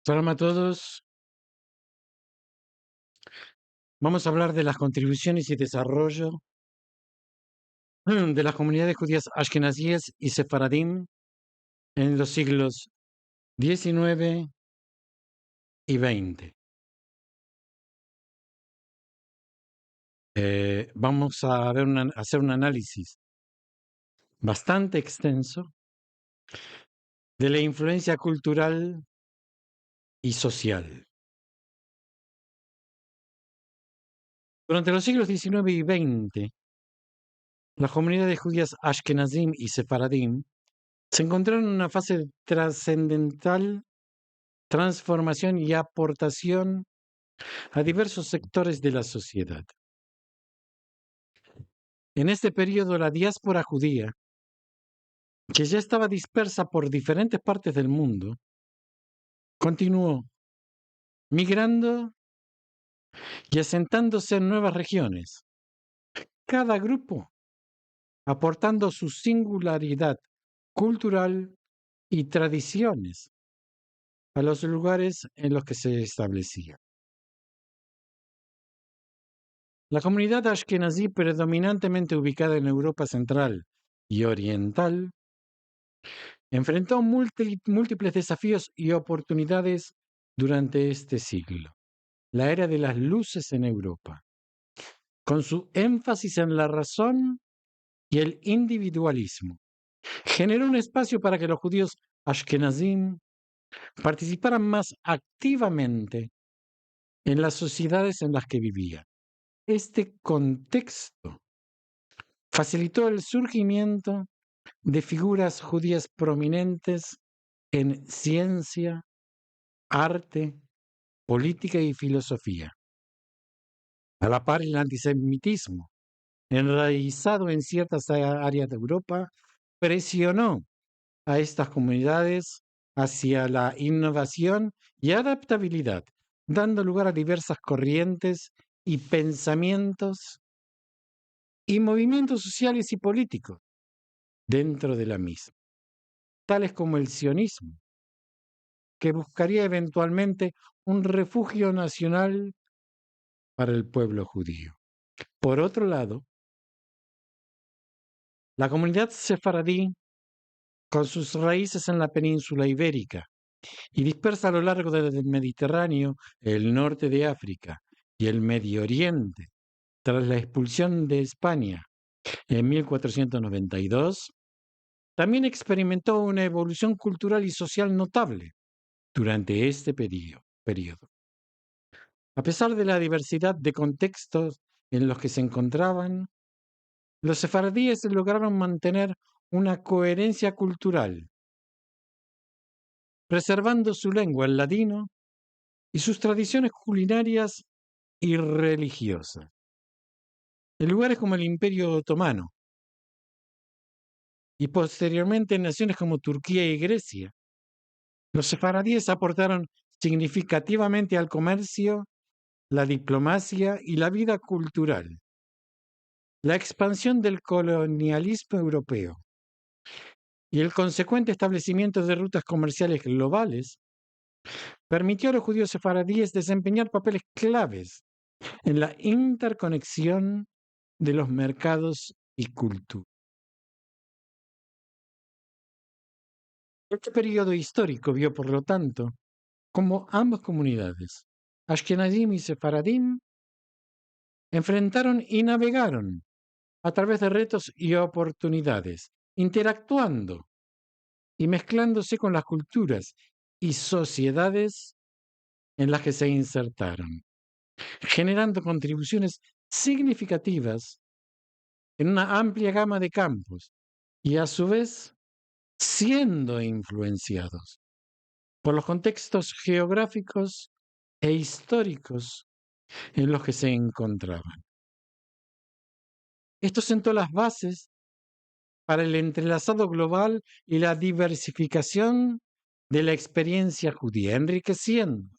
Salam a todos. Vamos a hablar de las contribuciones y desarrollo de las comunidades judías ashkenazíes y sefaradim en los siglos XIX y XX. Vamos a hacer un análisis bastante extenso de la influencia cultural y social. Durante los siglos XIX y XX, las comunidades judías ashkenazim y sefaradim se encontraron en una fase de trascendental transformación y aportación a diversos sectores de la sociedad. En este periodo, la diáspora judía, que ya estaba dispersa por diferentes partes del mundo, continuó migrando y asentándose en nuevas regiones, cada grupo aportando su singularidad cultural y tradiciones a los lugares en los que se establecía. La comunidad ashkenazí, predominantemente ubicada en Europa Central y Oriental, enfrentó múltiples desafíos y oportunidades durante este siglo, la era de las luces en Europa, con su énfasis en la razón y el individualismo. Generó un espacio para que los judíos ashkenazim participaran más activamente en las sociedades en las que vivían. Este contexto facilitó el surgimiento de figuras judías prominentes en ciencia, arte, política y filosofía. A la par, el antisemitismo, enraizado en ciertas áreas de Europa, presionó a estas comunidades hacia la innovación y adaptabilidad, dando lugar a diversas corrientes y pensamientos y movimientos sociales y políticos dentro de la misma, tales como el sionismo, que buscaría eventualmente un refugio nacional para el pueblo judío. Por otro lado, la comunidad sefaradí, con sus raíces en la península ibérica y dispersa a lo largo del Mediterráneo, el norte de África y el Medio Oriente, tras la expulsión de España en 1492, también experimentó una evolución cultural y social notable durante este periodo. A pesar de la diversidad de contextos en los que se encontraban, los sefardíes lograron mantener una coherencia cultural, preservando su lengua, el ladino, y sus tradiciones culinarias y religiosas. En lugares como el Imperio Otomano y posteriormente en naciones como Turquía y Grecia, los sefaradíes aportaron significativamente al comercio, la diplomacia y la vida cultural. La expansión del colonialismo europeo y el consecuente establecimiento de rutas comerciales globales permitió a los judíos sefaradíes desempeñar papeles claves en la interconexión de los mercados y cultura. Este periodo histórico vio, por lo tanto, como ambas comunidades, Ashkenazim y Sefaradim, enfrentaron y navegaron a través de retos y oportunidades, interactuando y mezclándose con las culturas y sociedades en las que se insertaron, generando contribuciones significativas en una amplia gama de campos y a su vez siendo influenciados por los contextos geográficos e históricos en los que se encontraban. Esto sentó las bases para el entrelazado global y la diversificación de la experiencia judía, enriqueciendo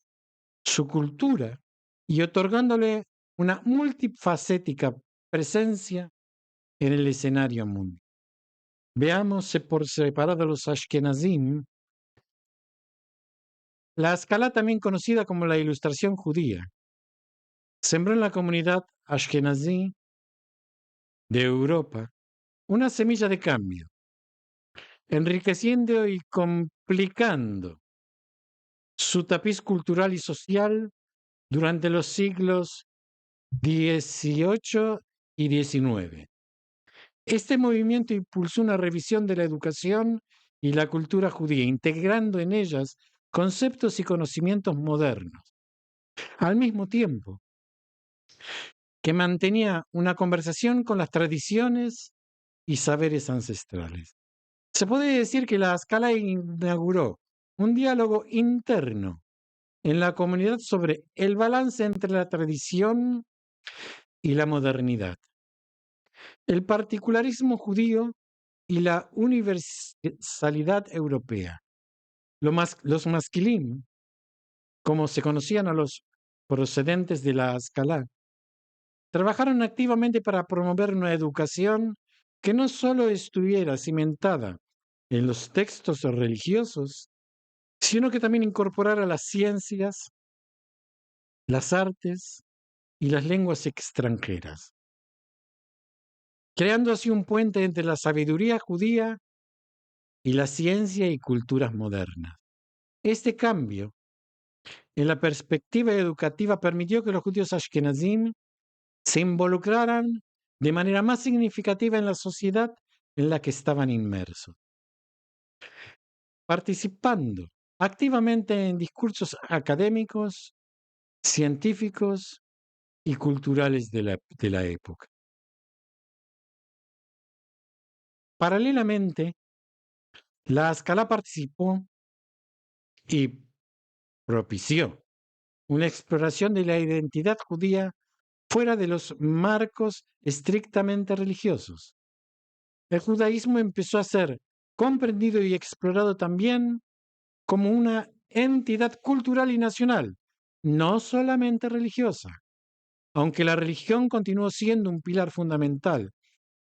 su cultura y otorgándole una multifacética presencia en el escenario mundial. Veamos por separado los Ashkenazim La Ascalá, también conocida como la Ilustración judía, sembró en la comunidad ashkenazí de Europa una semilla de cambio, enriqueciendo y complicando su tapiz cultural y social durante los siglos XVIII y XIX. Este movimiento impulsó una revisión de la educación y la cultura judía, integrando en ellas conceptos y conocimientos modernos, al mismo tiempo que mantenía una conversación con las tradiciones y saberes ancestrales. Se puede decir que la Scala inauguró un diálogo interno en la comunidad sobre el balance entre la tradición y la modernidad, el particularismo judío y la universalidad europea. Los masquilim, como se conocían a los procedentes de la Ascalá, trabajaron activamente para promover una educación que no solo estuviera cimentada en los textos religiosos, sino que también incorporara las ciencias, las artes y las lenguas extranjeras, creando así un puente entre la sabiduría judía y la ciencia y culturas modernas. Este cambio en la perspectiva educativa permitió que los judíos ashkenazim se involucraran de manera más significativa en la sociedad en la que estaban inmersos, participando activamente en discursos académicos, científicos y culturales de la época. Paralelamente, la Ascalá participó y propició una exploración de la identidad judía fuera de los marcos estrictamente religiosos. El judaísmo empezó a ser comprendido y explorado también como una entidad cultural y nacional, no solamente religiosa, aunque la religión continuó siendo un pilar fundamental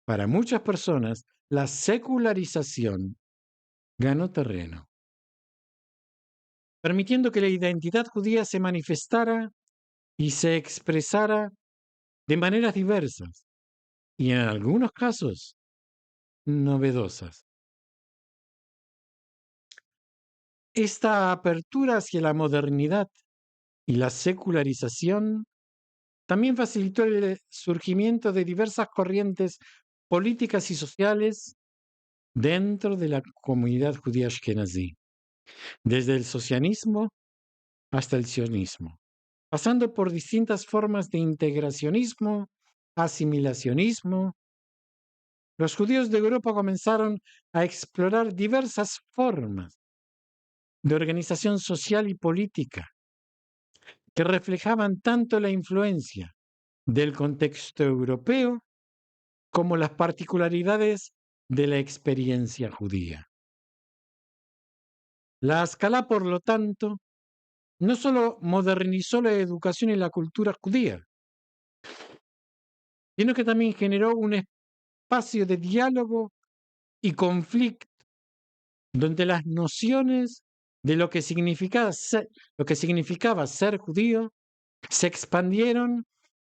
para muchas personas. La secularización ganó terreno, permitiendo que la identidad judía se manifestara y se expresara de maneras diversas y en algunos casos novedosas. Esta apertura hacia la modernidad y la secularización también facilitó el surgimiento de diversas corrientes políticas y sociales dentro de la comunidad judía ashkenazí, desde el socialismo hasta el sionismo, pasando por distintas formas de integracionismo, asimilacionismo. Los judíos de Europa comenzaron a explorar diversas formas de organización social y política que reflejaban tanto la influencia del contexto europeo como las particularidades de la experiencia judía. La Ascalá, por lo tanto, no solo modernizó la educación y la cultura judía, sino que también generó un espacio de diálogo y conflicto donde las nociones de lo que significaba ser judío se expandieron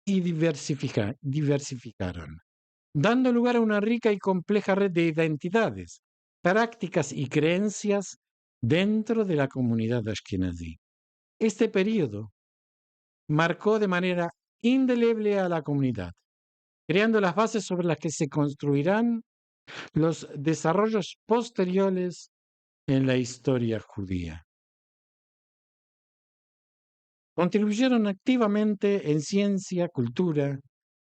y diversificaron, dando lugar a una rica y compleja red de identidades, prácticas y creencias dentro de la comunidad ashkenazí. Este periodo marcó de manera indeleble a la comunidad, creando las bases sobre las que se construirán los desarrollos posteriores en la historia judía. Contribuyeron activamente en ciencia, cultura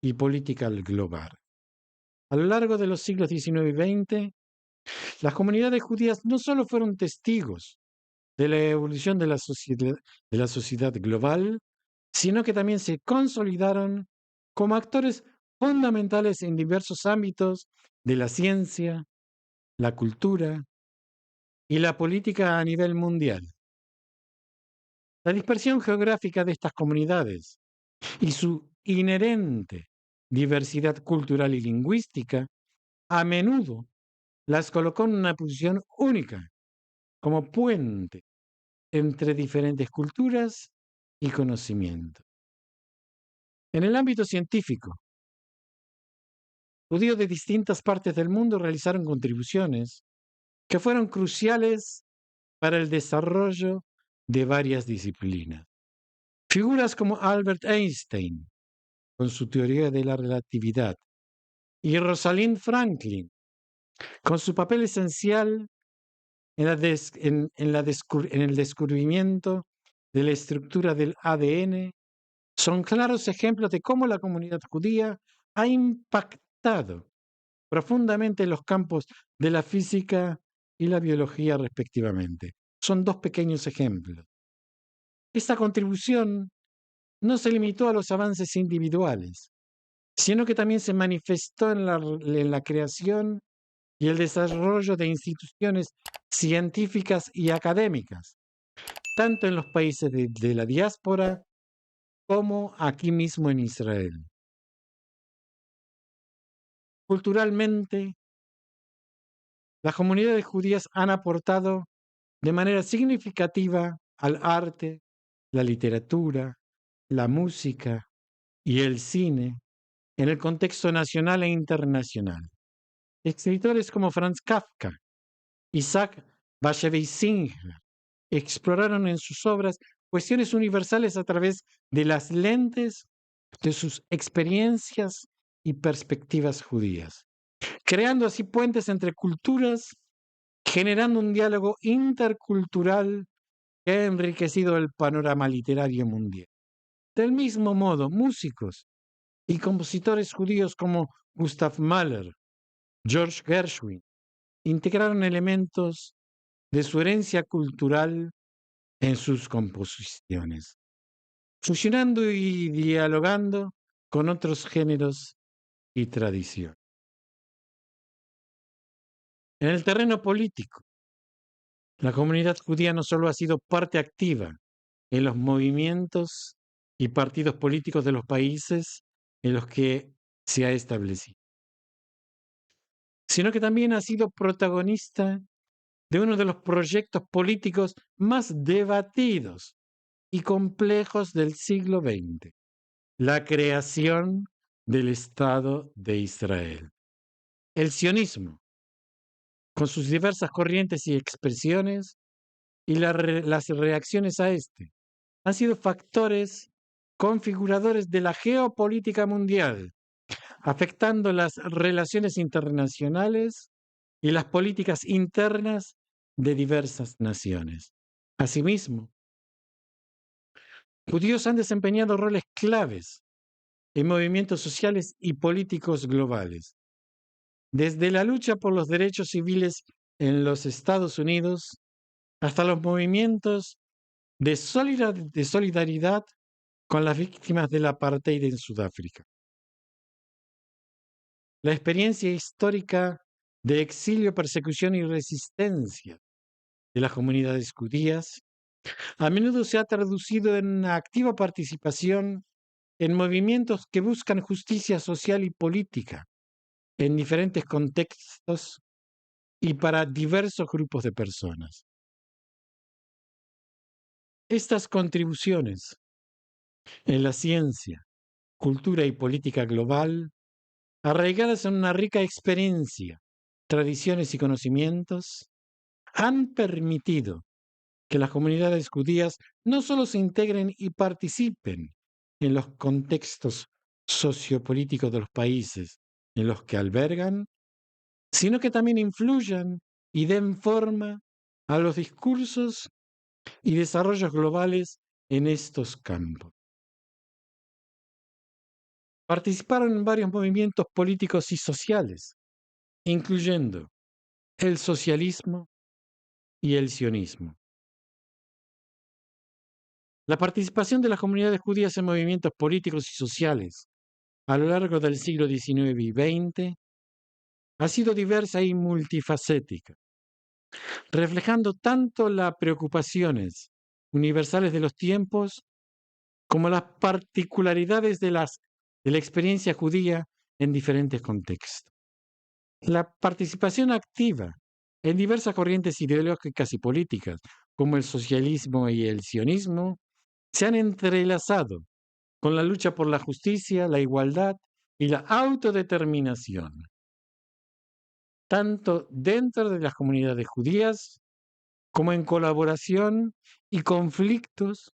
y política global. A lo largo de los siglos XIX y XX, las comunidades judías no solo fueron testigos de la evolución de la sociedad global, sino que también se consolidaron como actores fundamentales en diversos ámbitos de la ciencia, la cultura y la política a nivel mundial. La dispersión geográfica de estas comunidades y su inherente diversidad cultural y lingüística a menudo las colocó en una posición única como puente entre diferentes culturas y conocimientos. En el ámbito científico, judíos de distintas partes del mundo realizaron contribuciones que fueron cruciales para el desarrollo de varias disciplinas. Figuras como Albert Einstein, con su teoría de la relatividad, y Rosalind Franklin, con su papel esencial en el descubrimiento de la estructura del ADN, son claros ejemplos de cómo la comunidad judía ha impactado profundamente en los campos de la física y la biología respectivamente. Son dos pequeños ejemplos. Esta contribución no se limitó a los avances individuales, sino que también se manifestó en la creación y el desarrollo de instituciones científicas y académicas, tanto en los países de la diáspora como aquí mismo en Israel. Culturalmente, las comunidades judías han aportado de manera significativa al arte, la literatura, la música y el cine en el contexto nacional e internacional. Escritores como Franz Kafka, Isaac Bashevis Singer exploraron en sus obras cuestiones universales a través de las lentes de sus experiencias y perspectivas judías, creando así puentes entre culturas, generando un diálogo intercultural que ha enriquecido el panorama literario mundial. Del mismo modo, músicos y compositores judíos como Gustav Mahler, George Gershwin, integraron elementos de su herencia cultural en sus composiciones, fusionando y dialogando con otros géneros y tradiciones. En el terreno político, la comunidad judía no solo ha sido parte activa en los movimientos y partidos políticos de los países en los que se ha establecido, sino que también ha sido protagonista de uno de los proyectos políticos más debatidos y complejos del siglo XX, la creación del Estado de Israel. El sionismo, con sus diversas corrientes y expresiones, y las reacciones a este, han sido factores configuradores de la geopolítica mundial, afectando las relaciones internacionales y las políticas internas de diversas naciones. Asimismo, judíos han desempeñado roles claves en movimientos sociales y políticos globales, desde la lucha por los derechos civiles en los Estados Unidos hasta los movimientos de solidaridad con las víctimas del apartheid en Sudáfrica. La experiencia histórica de exilio, persecución y resistencia de las comunidades judías a menudo se ha traducido en una activa participación en movimientos que buscan justicia social y política en diferentes contextos y para diversos grupos de personas. Estas contribuciones en la ciencia, cultura y política global, arraigadas en una rica experiencia, tradiciones y conocimientos, han permitido que las comunidades judías no solo se integren y participen en los contextos sociopolíticos de los países en los que albergan, sino que también influyan y den forma a los discursos y desarrollos globales en estos campos. Participaron en varios movimientos políticos y sociales, incluyendo el socialismo y el sionismo. La participación de las comunidades judías en movimientos políticos y sociales a lo largo del siglo XIX y XX ha sido diversa y multifacética, reflejando tanto las preocupaciones universales de los tiempos como las particularidades de la experiencia judía en diferentes contextos. La participación activa en diversas corrientes ideológicas y políticas, como el socialismo y el sionismo, se han entrelazado con la lucha por la justicia, la igualdad y la autodeterminación, tanto dentro de las comunidades judías como en colaboración y conflictos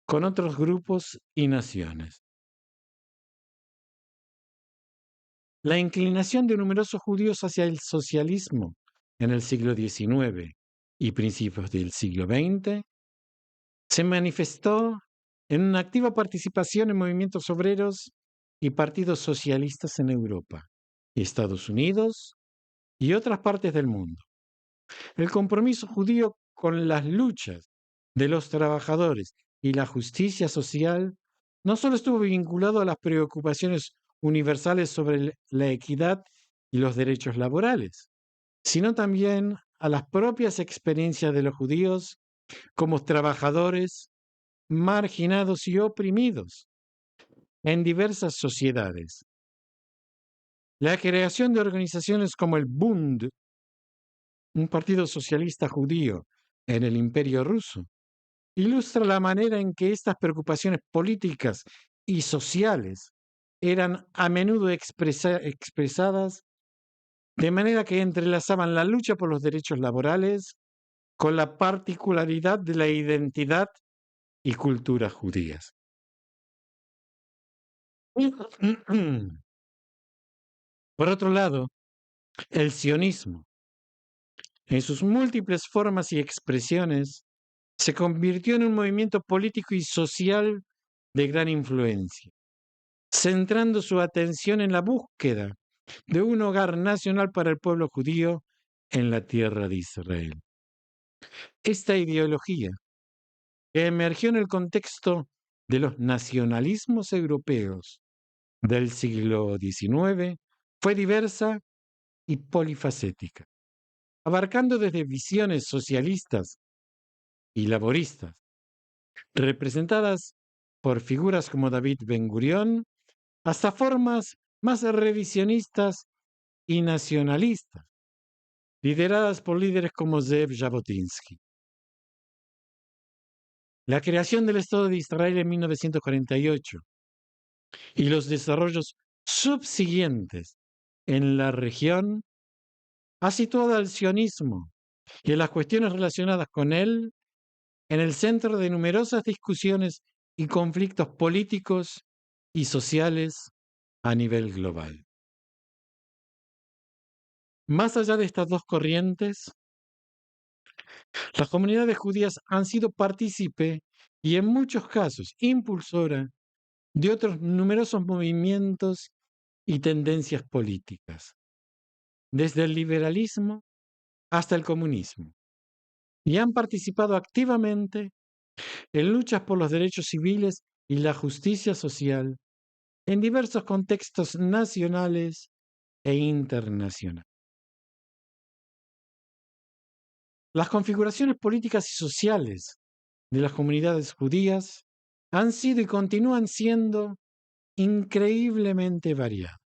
con otros grupos y naciones. La inclinación de numerosos judíos hacia el socialismo en el siglo XIX y principios del siglo XX se manifestó en una activa participación en movimientos obreros y partidos socialistas en Europa, Estados Unidos y otras partes del mundo. El compromiso judío con las luchas de los trabajadores y la justicia social no solo estuvo vinculado a las preocupaciones universales sobre la equidad y los derechos laborales, sino también a las propias experiencias de los judíos como trabajadores marginados y oprimidos en diversas sociedades. La creación de organizaciones como el Bund, un partido socialista judío en el Imperio ruso, ilustra la manera en que estas preocupaciones políticas y sociales eran a menudo expresadas de manera que entrelazaban la lucha por los derechos laborales con la particularidad de la identidad y cultura judías. Por otro lado, el sionismo, en sus múltiples formas y expresiones, se convirtió en un movimiento político y social de gran influencia, centrando su atención en la búsqueda de un hogar nacional para el pueblo judío en la tierra de Israel. Esta ideología, que emergió en el contexto de los nacionalismos europeos del siglo XIX, fue diversa y polifacética, abarcando desde visiones socialistas y laboristas, representadas por figuras como David Ben-Gurión, hasta formas más revisionistas y nacionalistas, lideradas por líderes como Zev Jabotinsky. La creación del Estado de Israel en 1948 y los desarrollos subsiguientes en la región ha situado al sionismo y a las cuestiones relacionadas con él en el centro de numerosas discusiones y conflictos políticos y sociales a nivel global. Más allá de estas dos corrientes, las comunidades judías han sido partícipe y en muchos casos impulsora de otros numerosos movimientos y tendencias políticas, desde el liberalismo hasta el comunismo, y han participado activamente en luchas por los derechos civiles y la justicia social en diversos contextos nacionales e internacionales. Las configuraciones políticas y sociales de las comunidades judías han sido y continúan siendo increíblemente variadas,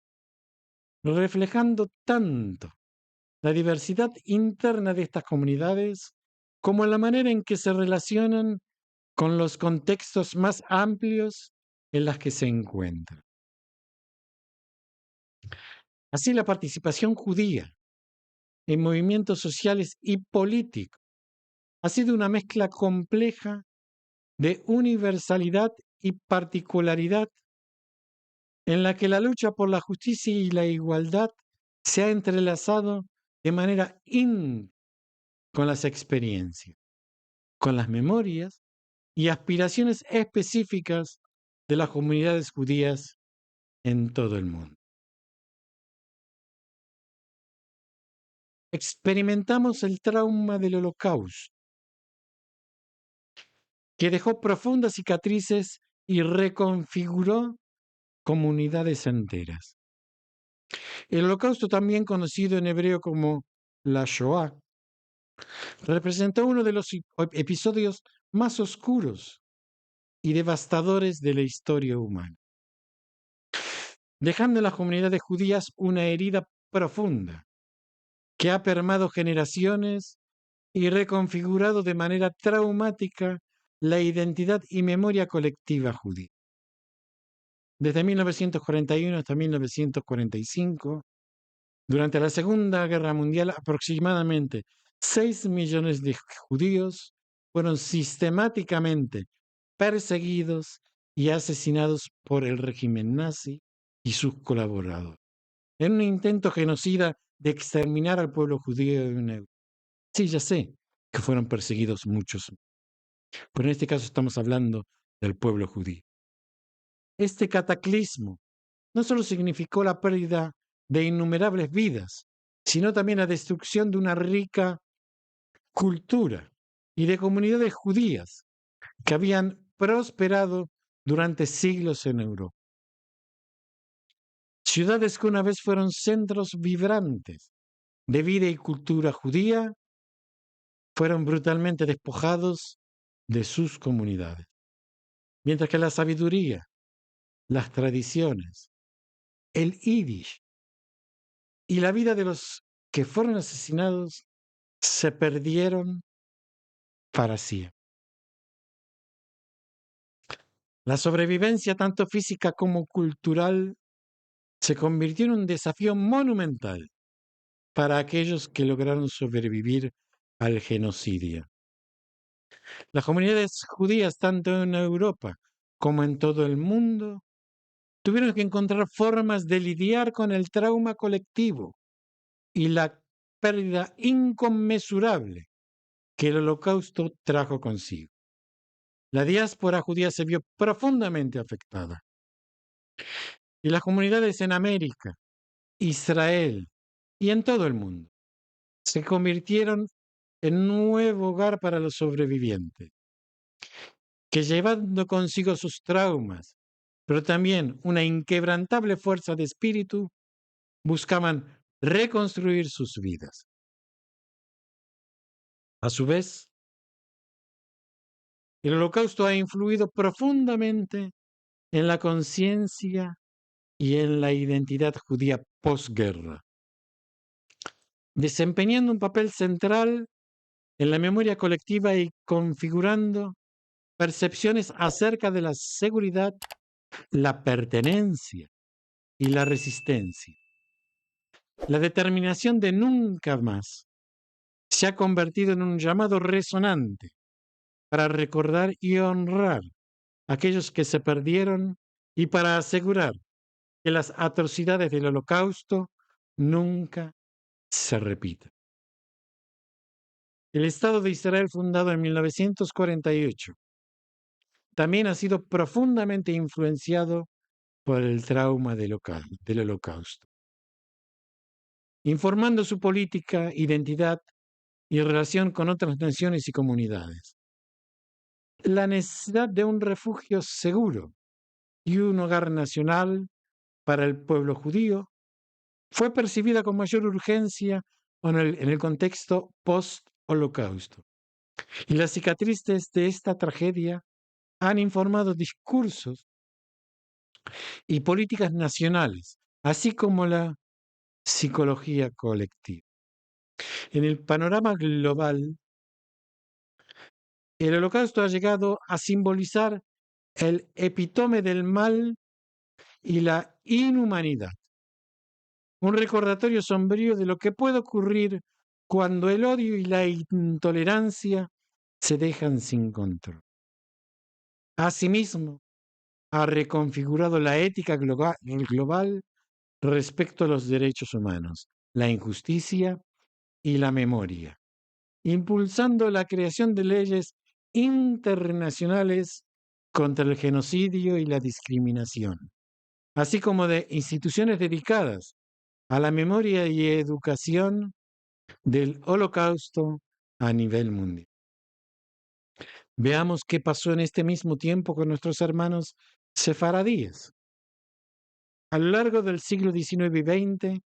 reflejando tanto la diversidad interna de estas comunidades como la manera en que se relacionan con los contextos más amplios en los que se encuentran. Así, la participación judía en movimientos sociales y políticos ha sido una mezcla compleja de universalidad y particularidad en la que la lucha por la justicia y la igualdad se ha entrelazado de manera íntima con las experiencias, con las memorias y aspiraciones específicas de las comunidades judías en todo el mundo. Experimentamos el trauma del Holocausto, que dejó profundas cicatrices y reconfiguró comunidades enteras. El Holocausto, también conocido en hebreo como la Shoah, representó uno de los episodios más oscuros y devastadores de la historia humana, dejando en las comunidades judías una herida profunda que ha permeado generaciones y reconfigurado de manera traumática la identidad y memoria colectiva judía. Desde 1941 hasta 1945, durante la Segunda Guerra Mundial, aproximadamente 6 millones de judíos fueron sistemáticamente perseguidos y asesinados por el régimen nazi y sus colaboradores, en un intento genocida de exterminar al pueblo judío de una. Sí, ya sé que fueron perseguidos muchos, pero en este caso estamos hablando del pueblo judío. Este cataclismo no solo significó la pérdida de innumerables vidas, sino también la destrucción de una rica cultura y de comunidades judías que habían prosperado durante siglos en Europa. Ciudades que una vez fueron centros vibrantes de vida y cultura judía fueron brutalmente despojados de sus comunidades, mientras que la sabiduría, las tradiciones, el Yiddish y la vida de los que fueron asesinados se perdieron para siempre. La sobrevivencia, tanto física como cultural, se convirtió en un desafío monumental para aquellos que lograron sobrevivir al genocidio. Las comunidades judías, tanto en Europa como en todo el mundo, tuvieron que encontrar formas de lidiar con el trauma colectivo y la pérdida inconmensurable que el Holocausto trajo consigo. La diáspora judía se vio profundamente afectada y las comunidades en América, Israel y en todo el mundo se convirtieron en un nuevo hogar para los sobrevivientes, que llevando consigo sus traumas, pero también una inquebrantable fuerza de espíritu, buscaban reconstruir sus vidas. A su vez, el Holocausto ha influido profundamente en la conciencia y en la identidad judía posguerra, desempeñando un papel central en la memoria colectiva y configurando percepciones acerca de la seguridad, la pertenencia y la resistencia. La determinación de nunca más se ha convertido en un llamado resonante para recordar y honrar a aquellos que se perdieron y para asegurar que las atrocidades del Holocausto nunca se repitan. El Estado de Israel, fundado en 1948, también ha sido profundamente influenciado por el trauma del Holocausto, informando su política, identidad y relación con otras naciones y comunidades. La necesidad de un refugio seguro y un hogar nacional para el pueblo judío fue percibida con mayor urgencia en el contexto post-Holocausto. Y las cicatrices de esta tragedia han informado discursos y políticas nacionales, así como la psicología colectiva. En el panorama global, el Holocausto ha llegado a simbolizar el epítome del mal y la inhumanidad, un recordatorio sombrío de lo que puede ocurrir cuando el odio y la intolerancia se dejan sin control. Asimismo, ha reconfigurado la ética global respecto a los derechos humanos, la injusticia y la memoria, impulsando la creación de leyes internacionales contra el genocidio y la discriminación, así como de instituciones dedicadas a la memoria y educación del Holocausto a nivel mundial. Veamos qué pasó en este mismo tiempo con nuestros hermanos sefaradíes. A lo largo del siglo XIX y XX,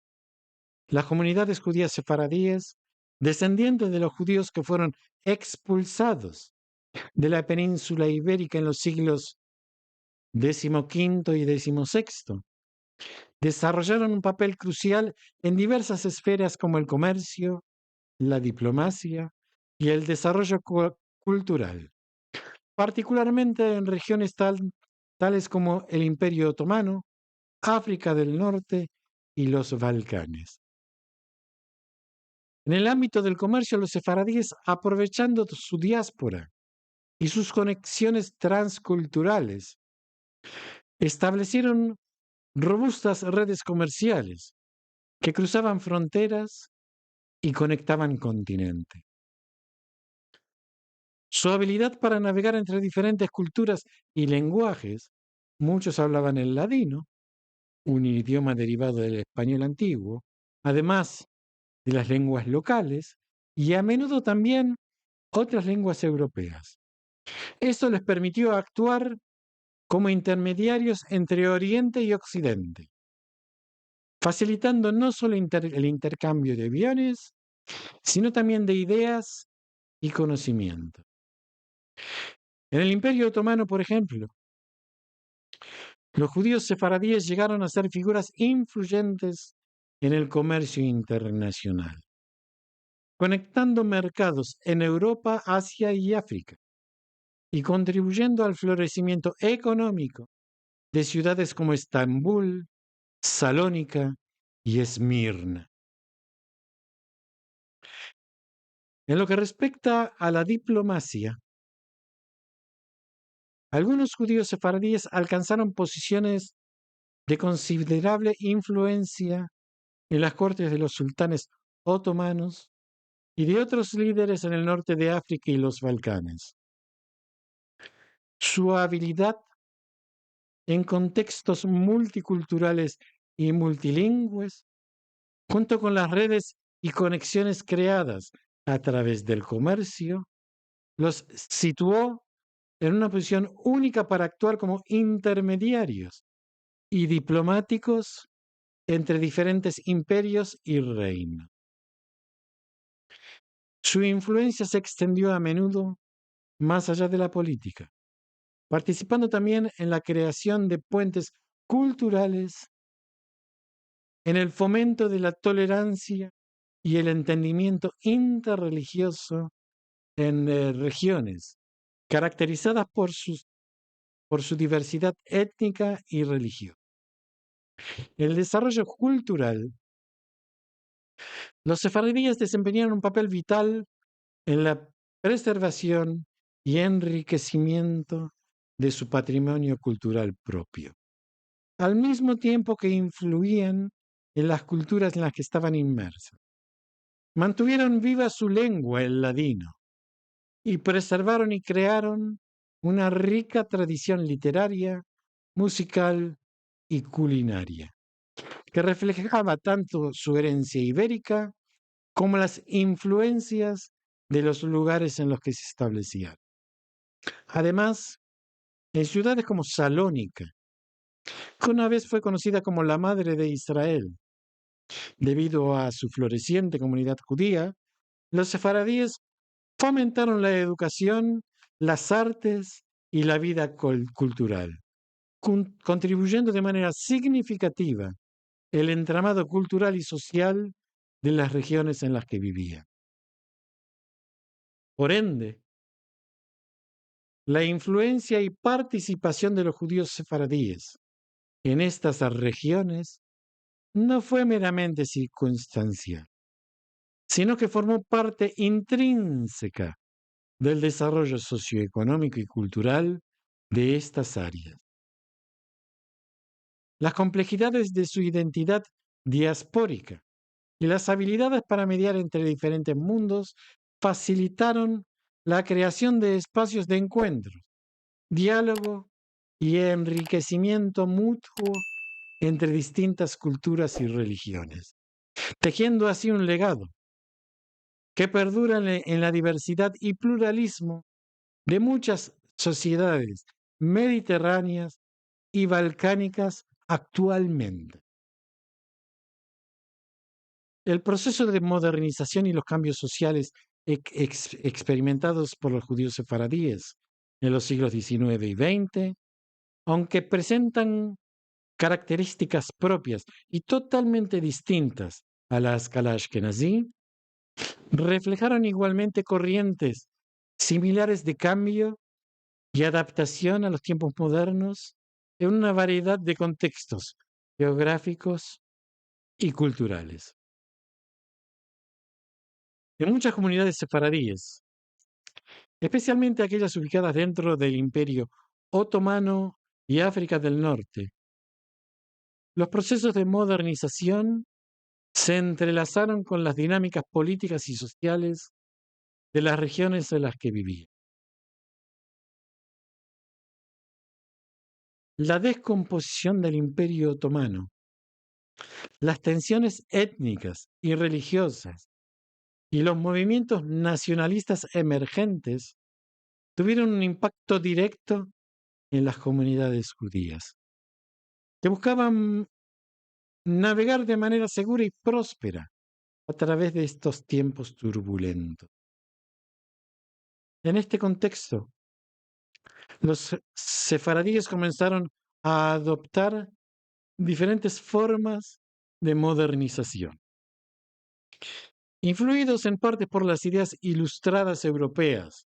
las comunidades judías sefaradíes, descendientes de los judíos que fueron expulsados de la península ibérica en los siglos XV y XVI, desarrollaron un papel crucial en diversas esferas como el comercio, la diplomacia y el desarrollo cultural, particularmente en regiones tales como el Imperio Otomano, África del Norte y los Balcanes. En el ámbito del comercio, los sefaradíes, aprovechando su diáspora y sus conexiones transculturales, establecieron robustas redes comerciales que cruzaban fronteras y conectaban continentes. Su habilidad para navegar entre diferentes culturas y lenguajes, muchos hablaban el ladino, un idioma derivado del español antiguo, además de las lenguas locales y a menudo también otras lenguas europeas. Esto les permitió actuar como intermediarios entre Oriente y Occidente, facilitando no solo el intercambio de bienes, sino también de ideas y conocimiento. En el Imperio Otomano, por ejemplo, los judíos sefaradíes llegaron a ser figuras influyentes en el comercio internacional, conectando mercados en Europa, Asia y África, y contribuyendo al florecimiento económico de ciudades como Estambul, Salónica y Esmirna. En lo que respecta a la diplomacia, algunos judíos sefardíes alcanzaron posiciones de considerable influencia en las cortes de los sultanes otomanos y de otros líderes en el norte de África y los Balcanes. Su habilidad en contextos multiculturales y multilingües, junto con las redes y conexiones creadas a través del comercio, los situó en una posición única para actuar como intermediarios y diplomáticos entre diferentes imperios y reinos. Su influencia se extendió a menudo más allá de la política, participando también en la creación de puentes culturales, en el fomento de la tolerancia y el entendimiento interreligioso en regiones caracterizadas por su diversidad étnica y religión. En el desarrollo cultural, los sefardíes desempeñaron un papel vital en la preservación y enriquecimiento de su patrimonio cultural propio, al mismo tiempo que influían en las culturas en las que estaban inmersas. Mantuvieron viva su lengua, el ladino, y preservaron y crearon una rica tradición literaria, musical y culinaria, que reflejaba tanto su herencia ibérica como las influencias de los lugares en los que se establecían. Además, en ciudades como Salónica, que una vez fue conocida como la madre de Israel, debido a su floreciente comunidad judía, los sefaradíes fomentaron la educación, las artes y la vida cultural, contribuyendo de manera significativa el entramado cultural y social de las regiones en las que vivían. Por ende, la influencia y participación de los judíos sefaradíes en estas regiones no fue meramente circunstancial, sino que formó parte intrínseca del desarrollo socioeconómico y cultural de estas áreas. Las complejidades de su identidad diaspórica y las habilidades para mediar entre diferentes mundos facilitaron la creación de espacios de encuentro, diálogo y enriquecimiento mutuo entre distintas culturas y religiones, tejiendo así un legado que perdura en la diversidad y pluralismo de muchas sociedades mediterráneas y balcánicas actualmente. El proceso de modernización y los cambios sociales experimentados por los judíos sefaradíes en los siglos XIX y XX, aunque presentan características propias y totalmente distintas a la escala ashkenazí, reflejaron igualmente corrientes similares de cambio y adaptación a los tiempos modernos en una variedad de contextos geográficos y culturales. En muchas comunidades sefaradíes, especialmente aquellas ubicadas dentro del Imperio Otomano y África del Norte, los procesos de modernización se entrelazaron con las dinámicas políticas y sociales de las regiones en las que vivían. La descomposición del Imperio Otomano, las tensiones étnicas y religiosas y los movimientos nacionalistas emergentes tuvieron un impacto directo en las comunidades judías, que buscaban navegar de manera segura y próspera a través de estos tiempos turbulentos. En este contexto, los sefaradíes comenzaron a adoptar diferentes formas de modernización, influidos en parte por las ideas ilustradas europeas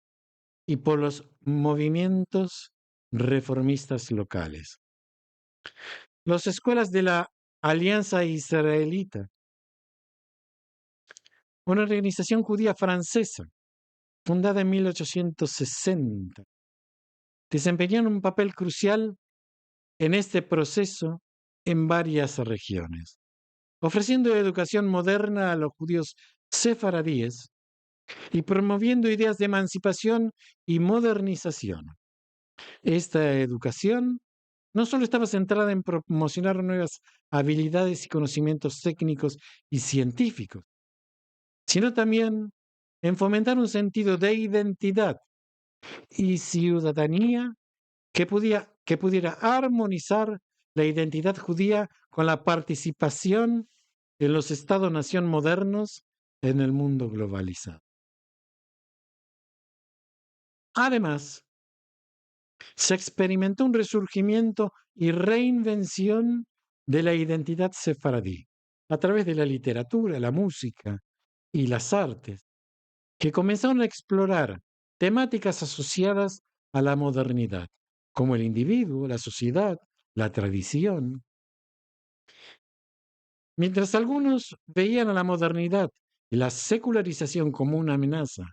y por los movimientos reformistas locales. Las escuelas de la Alianza Israelita, una organización judía francesa fundada en 1860, desempeñaron un papel crucial en este proceso en varias regiones, ofreciendo educación moderna a los judíos sefaradíes y promoviendo ideas de emancipación y modernización. Esta educación no solo estaba centrada en promocionar nuevas habilidades y conocimientos técnicos y científicos, sino también en fomentar un sentido de identidad y ciudadanía que pudiera armonizar la identidad judía con la participación en los estados-nación modernos en el mundo globalizado. Además, se experimentó un resurgimiento y reinvención de la identidad sefaradí a través de la literatura, la música y las artes, que comenzaron a explorar temáticas asociadas a la modernidad, como el individuo, la sociedad, la tradición. Mientras algunos veían a la modernidad y la secularización como una amenaza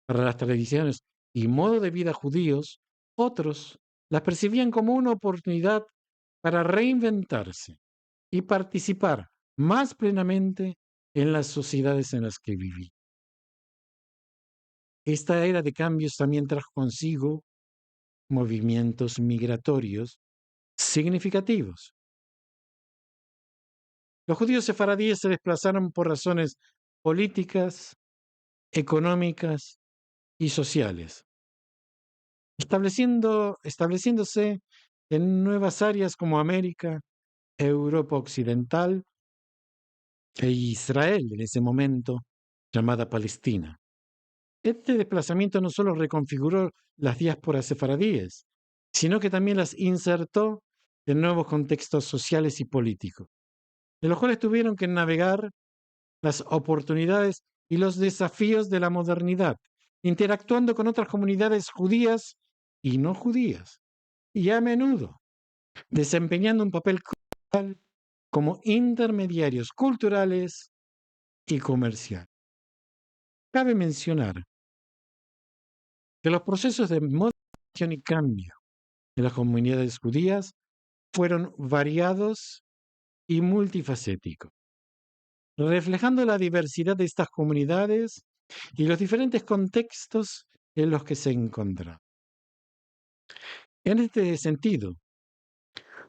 para las tradiciones y modo de vida judíos, otros las percibían como una oportunidad para reinventarse y participar más plenamente en las sociedades en las que vivían. Esta era de cambios también trajo consigo movimientos migratorios significativos. Los judíos sefaradíes se desplazaron por razones políticas, económicas y sociales, estableciéndose en nuevas áreas como América, Europa Occidental e Israel en ese momento, llamada Palestina. Este desplazamiento no solo reconfiguró las diásporas sefaradíes, sino que también las insertó en nuevos contextos sociales y políticos, en los cuales tuvieron que navegar las oportunidades y los desafíos de la modernidad, interactuando con otras comunidades judías y no judías, y a menudo desempeñando un papel crucial como intermediarios culturales y comerciales. Cabe mencionar que los procesos de modernización y cambio de las comunidades judías fueron variados y multifacéticos, reflejando la diversidad de estas comunidades y los diferentes contextos en los que se encontraban. En este sentido,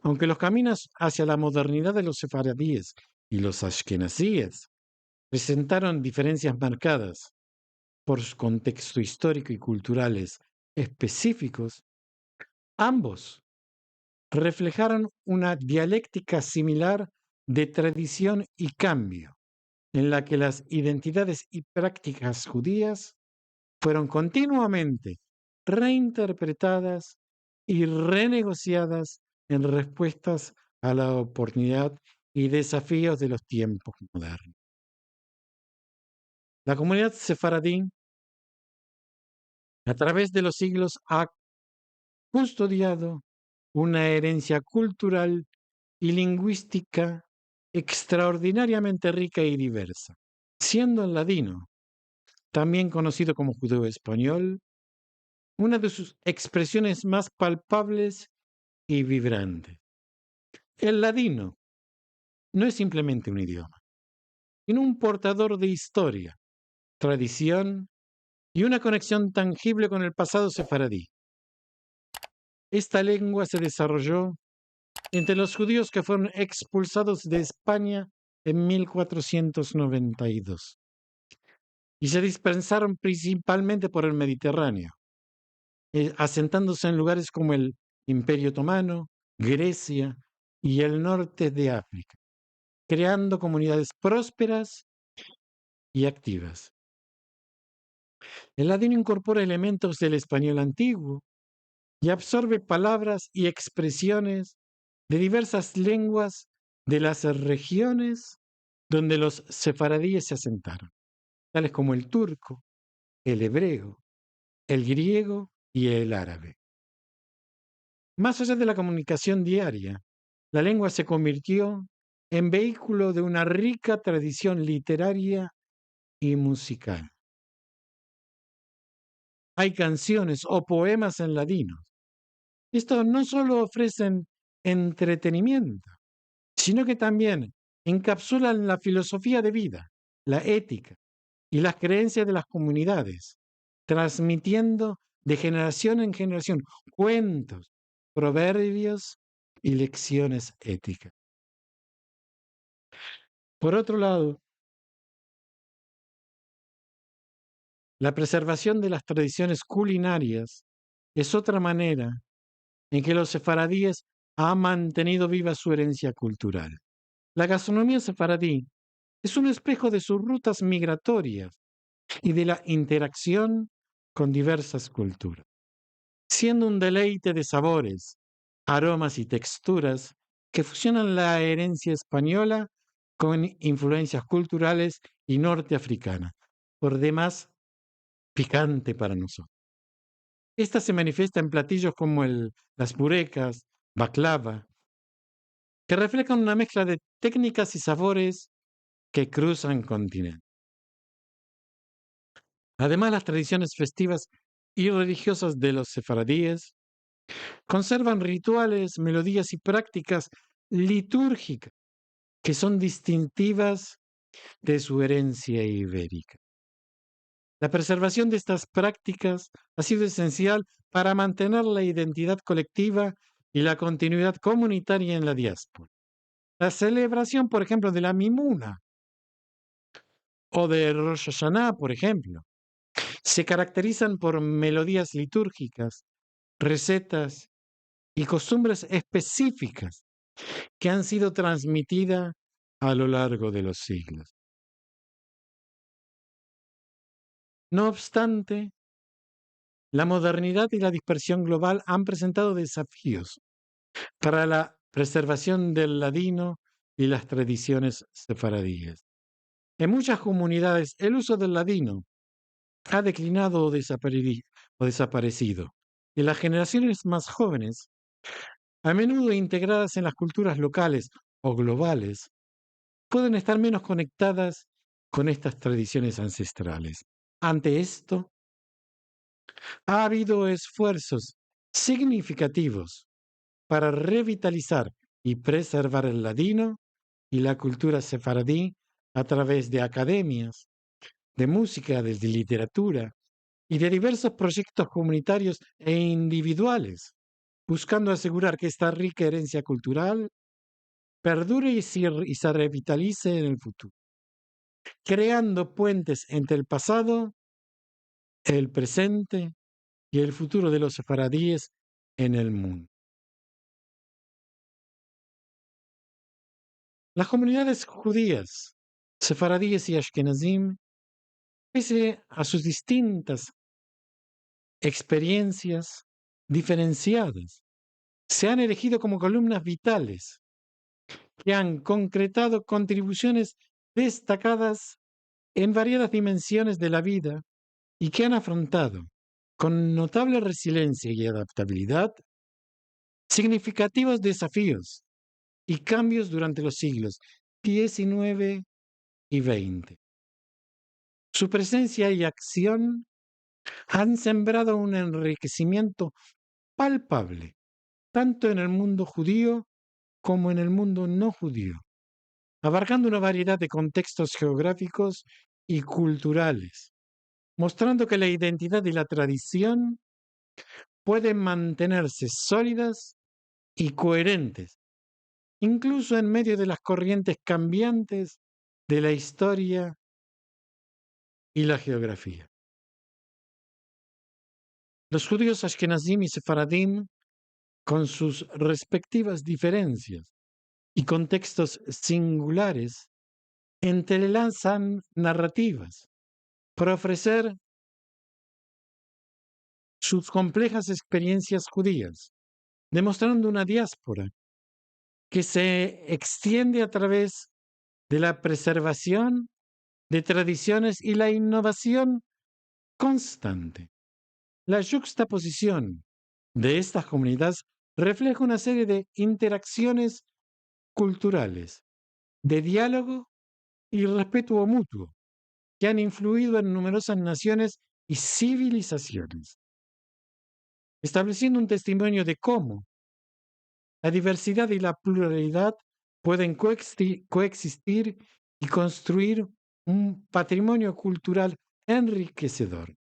aunque los caminos hacia la modernidad de los sefaradíes y los ashkenazíes presentaron diferencias marcadas por su contexto histórico y culturales específicos, ambos reflejaron una dialéctica similar de tradición y cambio, en la que las identidades y prácticas judías fueron continuamente reinterpretadas y renegociadas en respuestas a la oportunidad y desafíos de los tiempos modernos. La comunidad sefaradí, a través de los siglos, ha custodiado una herencia cultural y lingüística extraordinariamente rica y diversa, siendo el ladino, también conocido como judeo español, una de sus expresiones más palpables y vibrantes. El ladino no es simplemente un idioma, sino un portador de historia, tradición y una conexión tangible con el pasado sefaradí. Esta lengua se desarrolló entre los judíos que fueron expulsados de España en 1492 y se dispersaron principalmente por el Mediterráneo, asentándose en lugares como el Imperio Otomano, Grecia y el norte de África, creando comunidades prósperas y activas. El ladino incorpora elementos del español antiguo y absorbe palabras y expresiones de diversas lenguas de las regiones donde los sefaradíes se asentaron, tales como el turco, el hebreo, el griego y el árabe. Más allá de la comunicación diaria, la lengua se convirtió en vehículo de una rica tradición literaria y musical. Hay canciones o poemas en ladino. Estos no solo ofrecen entretenimiento, sino que también encapsulan la filosofía de vida, la ética y las creencias de las comunidades, transmitiendo de generación en generación cuentos, proverbios y lecciones éticas. Por otro lado, la preservación de las tradiciones culinarias es otra manera en que los sefaradíes han mantenido viva su herencia cultural. La gastronomía sefaradí es un espejo de sus rutas migratorias y de la interacción con diversas culturas, siendo un deleite de sabores, aromas y texturas que fusionan la herencia española con influencias culturales y norteafricanas, por demás picante para nosotros. Esta se manifiesta en platillos como las burecas, baklava, que reflejan una mezcla de técnicas y sabores que cruzan continentes. Además, las tradiciones festivas y religiosas de los sefaradíes conservan rituales, melodías y prácticas litúrgicas que son distintivas de su herencia ibérica. La preservación de estas prácticas ha sido esencial para mantener la identidad colectiva y la continuidad comunitaria en la diáspora. La celebración, por ejemplo, de la Mimuna o de Rosh Hashanah, por ejemplo, se caracterizan por melodías litúrgicas, recetas y costumbres específicas que han sido transmitidas a lo largo de los siglos. No obstante, la modernidad y la dispersión global han presentado desafíos para la preservación del ladino y las tradiciones sefaradíes. En muchas comunidades, el uso del ladino ha declinado o desaparecido, y las generaciones más jóvenes, a menudo integradas en las culturas locales o globales, pueden estar menos conectadas con estas tradiciones ancestrales. Ante esto, ha habido esfuerzos significativos para revitalizar y preservar el ladino y la cultura sefaradí a través de academias, de música, de literatura y de diversos proyectos comunitarios e individuales, buscando asegurar que esta rica herencia cultural perdure y se revitalice en el futuro, creando puentes entre el pasado, el presente y el futuro de los sefaradíes en el mundo. Las comunidades judías, sefaradíes y ashkenazim, pese a sus distintas experiencias diferenciadas, se han elegido como columnas vitales que han concretado contribuciones destacadas en variadas dimensiones de la vida y que han afrontado con notable resiliencia y adaptabilidad significativos desafíos y cambios durante los siglos XIX y XX. Su presencia y acción han sembrado un enriquecimiento palpable, tanto en el mundo judío como en el mundo no judío, abarcando una variedad de contextos geográficos y culturales, mostrando que la identidad y la tradición pueden mantenerse sólidas y coherentes, incluso en medio de las corrientes cambiantes de la historia y la geografía. Los judíos ashkenazim y sefaradim, con sus respectivas diferencias y contextos singulares, entrelazan narrativas para ofrecer sus complejas experiencias judías, demostrando una diáspora que se extiende a través de la preservación de tradiciones y la innovación constante. La yuxtaposición de estas comunidades refleja una serie de interacciones culturales, de diálogo y respeto mutuo, que han influido en numerosas naciones y civilizaciones, estableciendo un testimonio de cómo la diversidad y la pluralidad pueden coexistir y construir un patrimonio cultural enriquecedor.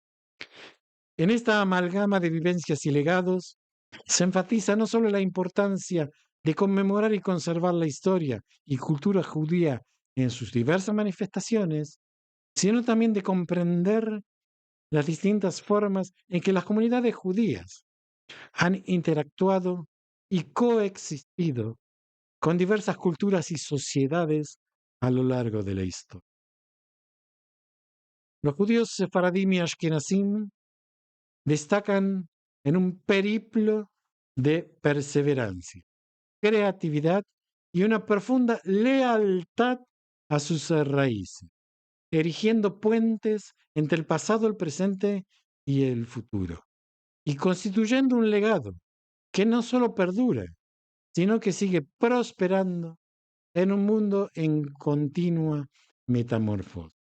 En esta amalgama de vivencias y legados se enfatiza no solo la importancia de conmemorar y conservar la historia y cultura judía en sus diversas manifestaciones, sino también de comprender las distintas formas en que las comunidades judías han interactuado y coexistido con diversas culturas y sociedades a lo largo de la historia. Los judíos sefaradim y ashkenazim destacan en un periplo de perseverancia, creatividad y una profunda lealtad a sus raíces, erigiendo puentes entre el pasado, el presente y el futuro, y constituyendo un legado que no solo perdura, sino que sigue prosperando en un mundo en continua metamorfosis.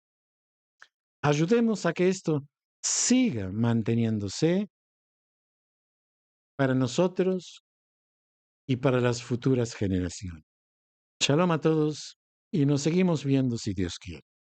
Ayudemos a que esto siga manteniéndose para nosotros y para las futuras generaciones. Shalom a todos y nos seguimos viendo si Dios quiere.